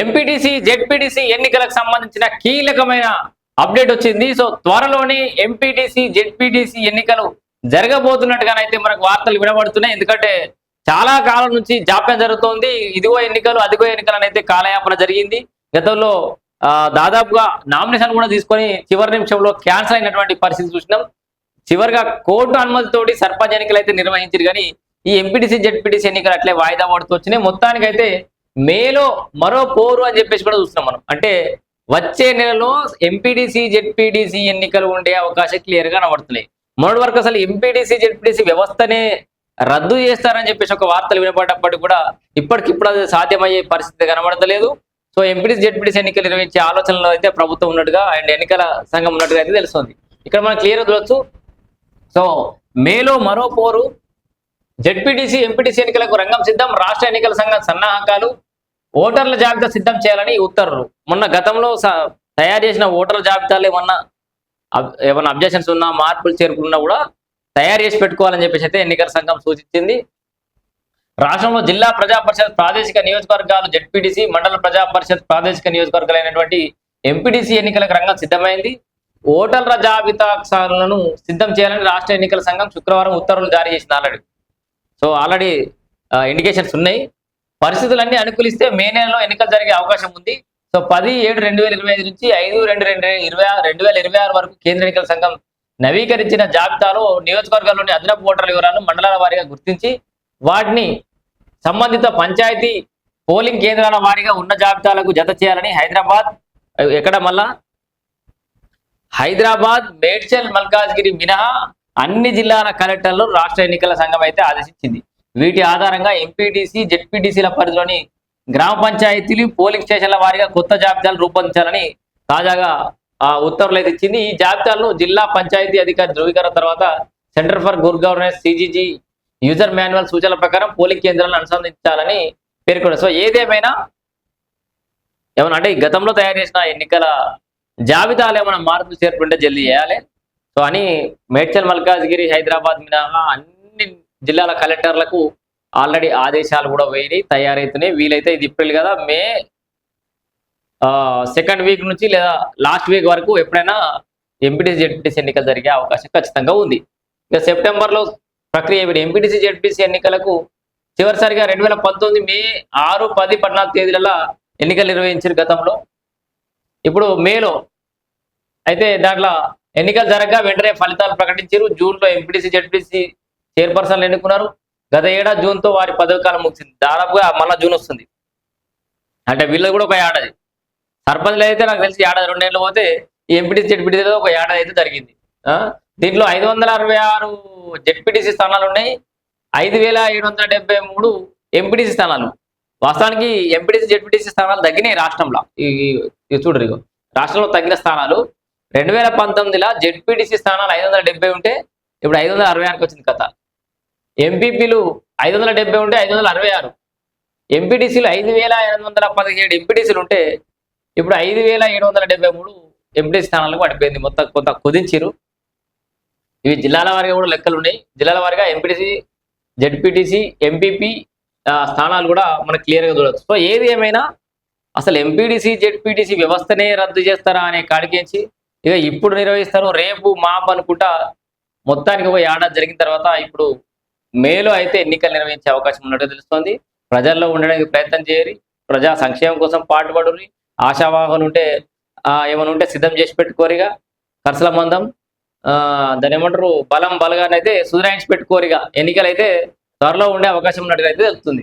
MPTC ZPTC ఎన్నికలకు సంబంధించిన కీలకమైన అప్డేట్ వచ్చింది. సో త్వరలోనే ఎంపీటీసీ జెడ్పీటీసీ ఎన్నికలు జరగబోతున్నట్టుగానైతే మనకు వార్తలు వినబడుతున్నాయి. ఎందుకంటే చాలా కాలం నుంచి జాప్యం జరుగుతోంది. ఇదిగో ఎన్నికలు అదిగో ఎన్నికలు అనేది కాలయాపన జరిగింది. గతంలో దాదాపుగా నామినేషన్ కూడా తీసుకొని చివరి నిమిషంలో క్యాన్సిల్ అయినటువంటి పరిస్థితి చూసినాం. చివరిగా కోర్టు అనుమతితోటి సర్పంచ్ ఎన్నికలు అయితే నిర్వహించారు. కానీ ఈ ఎంపీటీసీ జెడ్పీటీసీ ఎన్నికలు అట్లే వాయిదా పడుతూ వచ్చినాయి. మొత్తానికైతే మేలో మరో పోరు అని చెప్పేసి కూడా చూస్తున్నాం మనం. అంటే వచ్చే నెలలో ఎంపీటీసీ జెడ్పీటీసీ ఎన్నికలు ఉండే అవకాశం క్లియర్ గా కనబడుతున్నాయి. మొన్నటి వరకు అసలు ఎంపీటీసీ జెడ్పీటీసీ వ్యవస్థనే రద్దు చేస్తారని చెప్పేసి ఒక వార్తలు వినపడ్డప్పటికీ కూడా ఇప్పటికిప్పుడు అది సాధ్యమయ్యే పరిస్థితి కనబడతలేదు. సో ఎంపీటీసీ జెడ్పీటీసీ ఎన్నికలు నిర్వహించే ఆలోచనలో అయితే ప్రభుత్వం ఉన్నట్టుగా అండ్ ఎన్నికల సంఘం ఉన్నట్టుగా అయితే తెలుస్తుంది. ఇక్కడ మనం క్లియర్ చూడొచ్చు. సో మేలో మరో పోరు, జెడ్పీటీసీ ఎంపీటీసీ ఎన్నికలకు రంగం సిద్ధం, రాష్ట్ర ఎన్నికల సంఘం సన్నాహకాలు, ఓటర్ల జాబితా సిద్ధం చేయాలని ఉత్తర్వులు. మొన్న గతంలో తయారు చేసిన ఓటర్ల జాబితాలు ఏమన్నా అబ్జెక్షన్స్ ఉన్నా, మార్పులు చేర్పులున్నా కూడా తయారు చేసి పెట్టుకోవాలని చెప్పేసి అయితే ఎన్నికల సంఘం సూచించింది. రాష్ట్రంలో జిల్లా ప్రజా పరిషత్ ప్రాదేశిక నియోజకవర్గాలు జెడ్పీటీసీ, మండల ప్రజా పరిషత్ ప్రాదేశిక నియోజకవర్గాలు అయినటువంటి ఎంపీటీసీ ఎన్నికలకు రంగం సిద్ధమైంది. ఓటర్ల జాబితాలను సిద్ధం చేయాలని రాష్ట్ర ఎన్నికల సంఘం శుక్రవారం ఉత్తర్వులు జారీ చేసింది ఆల్రెడీ. సో ఆల్రెడీ ఇండికేషన్స్ ఉన్నాయి. పరిస్థితులన్నీ అనుకూలిస్తే మే నెలలో ఎన్నికలు జరిగే అవకాశం ఉంది. సో 10/7/2025 నుంచి 5/2/2026 వరకు కేంద్ర ఎన్నికల సంఘం నవీకరించిన జాబితాలో నియోజకవర్గాల్లోని అదనపు ఓటర్ల వివరాలను మండలాల వారీగా గుర్తించి వాటిని సంబంధిత పంచాయతీ పోలింగ్ కేంద్రాల వారీగా ఉన్న జాబితాలకు జత చేయాలని హైదరాబాద్, మేడ్చల్, మల్కాజ్గిరి మినహా అన్ని జిల్లాల కలెక్టర్లు రాష్ట్ర ఎన్నికల సంఘం అయితే ఆదేశించింది. వీటి ఆధారంగా ఎంపీటీసీ జెడ్పీటీసీల పరిధిలోని గ్రామ పంచాయతీలు, పోలింగ్ స్టేషన్ల వారీగా కొత్త జాబితాలు రూపొందించాలని తాజాగా ఉత్తర్వులు అయితే ఇచ్చింది. ఈ జాబితాలను జిల్లా పంచాయతీ అధికారి ధృవీకరణ తర్వాత centre for good governance CGG user manual సూచనల ప్రకారం పోలింగ్ కేంద్రాలను అనుసంధించాలని పేర్కొన్నారు. సో ఏదేమైనా అంటే గతంలో తయారు చేసిన ఎన్నికల జాబితాలు ఏమైనా మార్పులు చేర్పుంటే జల్దీ చేయాలి. సో అని మేడ్చల్, మల్కాజ్గిరి, హైదరాబాద్ మినహా అన్ని జిల్లాల కలెక్టర్లకు ఆల్రెడీ ఆదేశాలు కూడా వేయి తయారైతున్నాయి. వీలైతే ఇది ఏప్రిల్ కదా, మే సెకండ్ వీక్ నుంచి లేదా లాస్ట్ వీక్ వరకు ఎప్పుడైనా ఎంపీటీసీ జెడ్పీటీసీ ఎన్నికలు జరిగే అవకాశం ఖచ్చితంగా ఉంది. ఇక సెప్టెంబర్లో ప్రక్రియ ఎంపీటీసీ జెడ్పీటీసీ ఎన్నికలకు చివరిసారిగా 2019 మే 6, 10, 14 తేదీలలో ఎన్నికలు నిర్వహించారు గతంలో. ఇప్పుడు మేలో అయితే దాంట్లో ఎన్నికలు జరగగా వెంటనే ఫలితాలు ప్రకటించారు. జూన్లో ఎంపీటీసీ జెడ్పీటీసీ చైర్పర్సన్లు ఎన్నుకున్నారు. గత ఏడాది జూన్తో వారి పదవి కాలం ముగిసింది. దాదాపుగా మళ్ళీ జూన్ వస్తుంది. అంటే వీళ్ళది కూడా ఒక ఏడాది. సర్పంచ్లు అయితే నాకు తెలిసి ఏడాది 2 నెలలు పోతే ఈ ఎంపీటీసీ జెడ్పీటీసీలో ఒక ఏడాది అయితే జరిగింది. దీంట్లో 566 జెడ్పీటీసీ స్థానాలు ఉన్నాయి, 5773 ఎంపీటీసీ స్థానాలు. వాస్తవానికి ఎంపీటీసీ జెడ్పీటీసీ స్థానాలు తగ్గినాయి రాష్ట్రంలో. చూడరు, రాష్ట్రంలో తగ్గిన స్థానాలు 2019లో జెడ్పీటీసీ స్థానాలు 570 ఉంటే ఇప్పుడు 566 వచ్చింది కథ. ఎంపీపీలు 570 ఉంటే 566, ఎంపీటీసీలు 5817 ఎంపీటీసీలు ఉంటే ఇప్పుడు 5773 ఎంపీటీసీ స్థానాలకు పడిపోయింది. మొత్తం కొంత కుదించారు. ఇవి జిల్లాల వారిగా కూడా లెక్కలు ఉన్నాయి. జిల్లాల వారిగా ఎంపీటీసీ, జెడ్పీటీసీ, ఎంపీపీ స్థానాలు కూడా మనకు క్లియర్గా చూడవచ్చు. సో ఏది ఏమైనా అసలు ఎంపీటీసీ జెడ్పీటీసీ వ్యవస్థనే రద్దు చేస్తారా అనే కాడికేంచి ఇక ఇప్పుడు నిర్వహిస్తారు, రేపు మాపు అనుకుంటా మొత్తానికి ఒక ఏడాది జరిగిన తర్వాత ఇప్పుడు మేలో అయితే ఎన్నికలు నిర్వహించే అవకాశం ఉన్నట్టు తెలుస్తోంది. ప్రజల్లో ఉండడానికి ప్రయత్నం చేయరు, ప్రజా సంక్షేమం కోసం పాటుపడుని, ఆశావాహులు ఉంటే ఏమైనా ఉంటే సిద్ధం చేసి పెట్టుకోరిగా, కర్సల మందం దాని ఏమంటారు బలం బలగానైతే సుధరాయించి పెట్టుకోరిగా. ఎన్నికలు అయితే త్వరలో ఉండే అవకాశం ఉన్నట్టుగా అయితే తెలుస్తుంది.